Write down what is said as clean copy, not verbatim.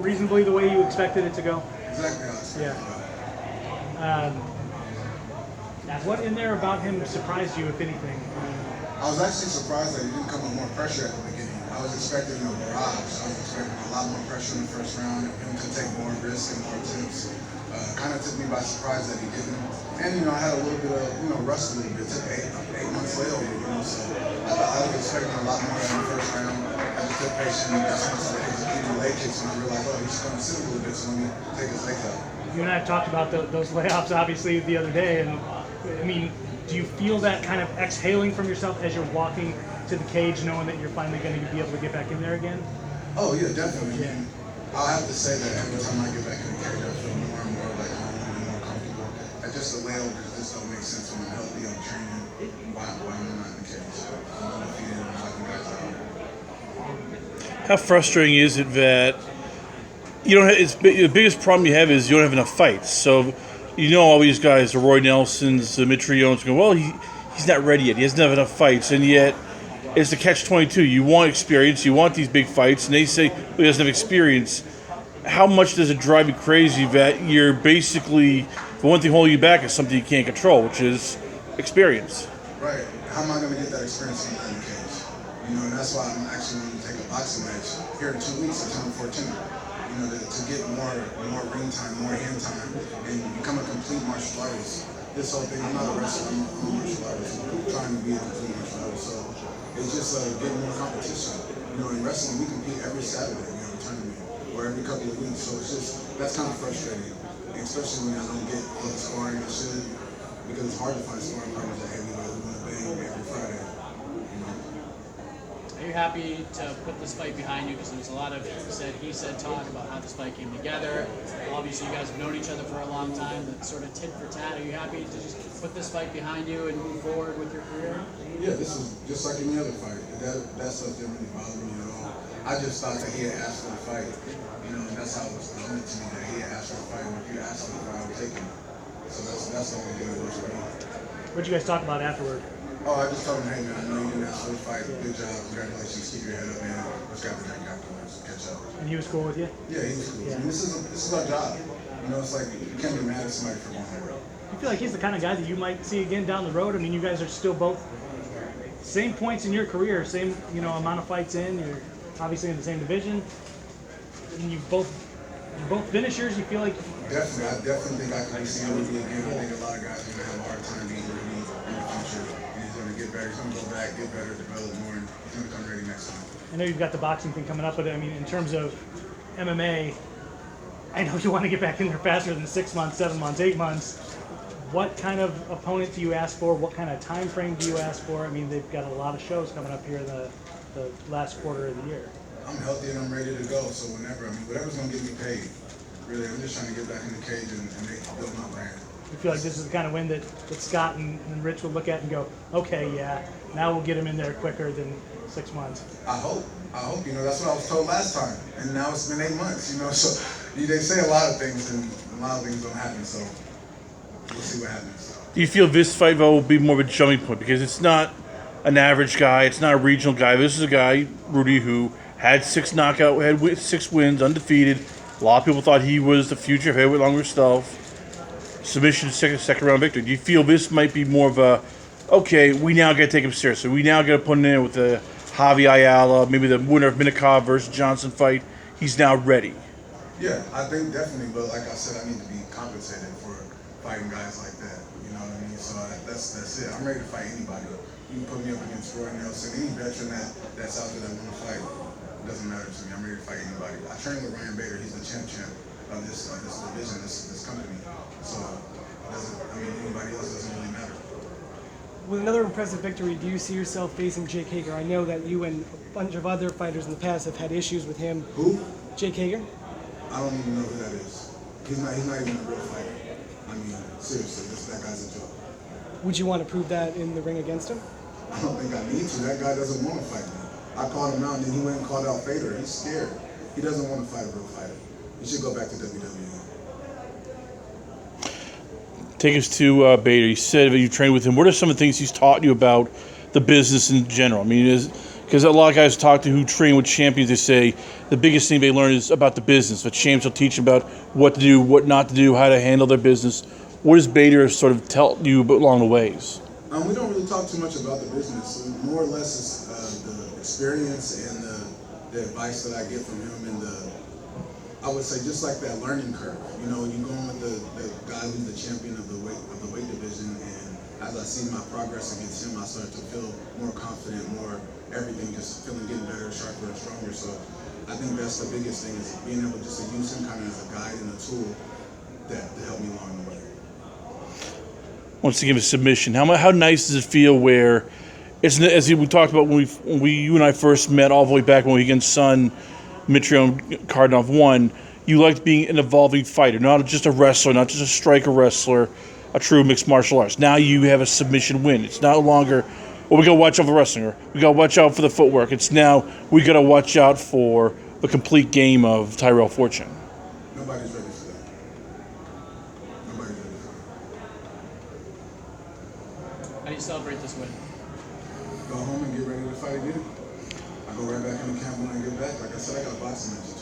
reasonably the way you expected it to go? Exactly how I expected it to go. What in there about him surprised you, if anything? I was actually surprised that he didn't come with more pressure at the beginning. I was expecting a barrage. I was expecting a lot more pressure in the first round, him to take more risks and more attempts. Kind of took me by surprise that he didn't. And, I had a little bit of, rushed a little bit. It took eight months layover, so I was expecting a lot more in the first round. I just took patient. That's when I started executing leg kicks, and I realized, he's going to sit a little bit, so let me take his legs out. You and I have talked about those layoffs, obviously, the other day, and do you feel that kind of exhaling from yourself as you're walking to the cage, knowing that you're finally going to be able to get back in there again? Oh, yeah, definitely. Yeah. I'll have to say that every time I get back in the cage, I feel more and more like home and more comfortable. Just the layovers just don't make sense when I'm healthy, I'm training, while I'm not in the cage. I'm undefeated and knocking guys out. How frustrating is it that you don't have, the biggest problem you have is you don't have enough fights. So, all these guys, the Roy Nelsons, the Mitriones, go, well, he's not ready yet. He doesn't have enough fights. And yet, it's the catch-22. You want experience. You want these big fights. And they say, well, he doesn't have experience. How much does it drive you crazy that you're basically, the one thing holding you back is something you can't control, which is experience? Right. How am I going to get that experience in the cage? And that's why I'm actually going to take a boxing match here in 2 weeks, September 14th. To get more ring time, more hand time, and become a complete martial artist. This whole thing, I'm not a wrestler, I'm a martial artist. I'm trying to be a complete martial artist. So it's just getting more competition. In wrestling, we compete every Saturday, we have a tournament, or every couple of weeks. So that's kind of frustrating, especially when I don't get all the sparring I should, because it's hard to find sparring partners at heavyweight who want to bang every Friday. Are you happy to put this fight behind you? Because there's a lot of he said talk about how this fight came together. Obviously, you guys have known each other for a long time. That's sort of tit for tat. Are you happy to just put this fight behind you and move forward with your career? Yeah, this is just like any other fight. That stuff didn't really bother me at all. I just thought that he had asked for the fight. And that's how it was presented to me, that he had asked for the fight. And if you asked for the fight, I would take it. So that's the only thing that works for me. What did you guys talk about afterward? Oh, I just told him, hey man, I know you didn't ask for the fight. Good job, congratulations, keep your head up, man. Let's get the neck afterwards, catch up. And he was cool with you? Yeah, he was cool. Yeah. This is our job. It's like you can't be mad at somebody for going home. You feel like he's the kind of guy that you might see again down the road? You guys are still both same points in your career, same amount of fights in. You're obviously in the same division, and you're both finishers. You feel like definitely, I definitely think I can be seeing Rudy again. I think a lot of guys are gonna have a hard time being Rudy in the future. He's going to get better. He's going to go back, get better, develop more, and he's going to come ready next time. I know you've got the boxing thing coming up, but in terms of MMA, I know you want to get back in there faster than 6 months, 7 months, 8 months. What kind of opponent do you ask for? What kind of time frame do you ask for? They've got a lot of shows coming up here in the last quarter of the year. I'm healthy and I'm ready to go, so whatever's going to get me paid. Really, I'm just trying to get back in the cage and build my brand. You feel like this is the kind of win that Scott and Rich will look at and go, okay, yeah, now we'll get him in there quicker than 6 months. I hope. That's what I was told last time. And now it's been 8 months, so they say a lot of things and a lot of things don't happen, so we'll see what happens. Do you feel this fight, though, will be more of a jumping point? Because it's not an average guy, it's not a regional guy. This is a guy, Rudy, who had 6 wins, undefeated. A lot of people thought he was the future of heavyweight longer stuff. Submission, second round victory. Do you feel this might be more of a, okay, we now got to take him seriously. We now got to put him in with the Javi Ayala, maybe the winner of Minikov versus Johnson fight. He's now ready. Yeah, I think definitely, but like I said, I need to be compensated for fighting guys like that. You know what I mean? So that's it. I'm ready to fight anybody. You can put me up against Roy Nelson, any veteran that's out there that want to fight. It doesn't matter to me. I'm ready to fight anybody. I train with Ryan Bader. He's the champ of this division, this company. So anybody else doesn't really matter. With another impressive victory, do you see yourself facing Jake Hager? I know that you and a bunch of other fighters in the past have had issues with him. Who? Jake Hager? I don't even know who that is. He's not even a real fighter. Seriously, that guy's a joke. Would you want to prove that in the ring against him? I don't think I need to. That guy doesn't want to fight me. I called him out and then he went and called out Fader. He's scared. He doesn't want to fight a real fighter. He should go back to WWE. Take us to Bader. You said that you trained with him. What are some of the things he's taught you about the business in general? Because Because a lot of guys talk to who train with champions, they say the biggest thing they learn is about the business. The champs will teach them about what to do, what not to do, how to handle their business. What does Bader sort of tell you along the ways? We don't really talk too much about the business. More or less, it's the experience and the advice that I get from him, and I would say just like that learning curve. You know, you go in with the guy who's the champion of the weight division, and as I see my progress against him, I start to feel more confident, more everything, just feeling getting better, sharper, and stronger. So I think that's the biggest thing, is being able just to use him kind of as a guide and a tool that to help me along the way. Wants to give a submission. How nice does it feel where it's, as we talked about when you and I first met all the way back when we against Son, Mitrione, Kardinov won. You liked being an evolving fighter, not just a wrestler, not just a striker wrestler, a true mixed martial arts. Now you have a submission win. It's no longer, well, we got to watch out for wrestling, or we got to watch out for the footwork. It's now we got to watch out for the complete game of Tyrell Fortune. Nobody's ready for that. Nobody's ready for that. How do you celebrate this win? Go home and get ready to fight again. I go right back in the camp when I get back. Like I said, I got a boxing match.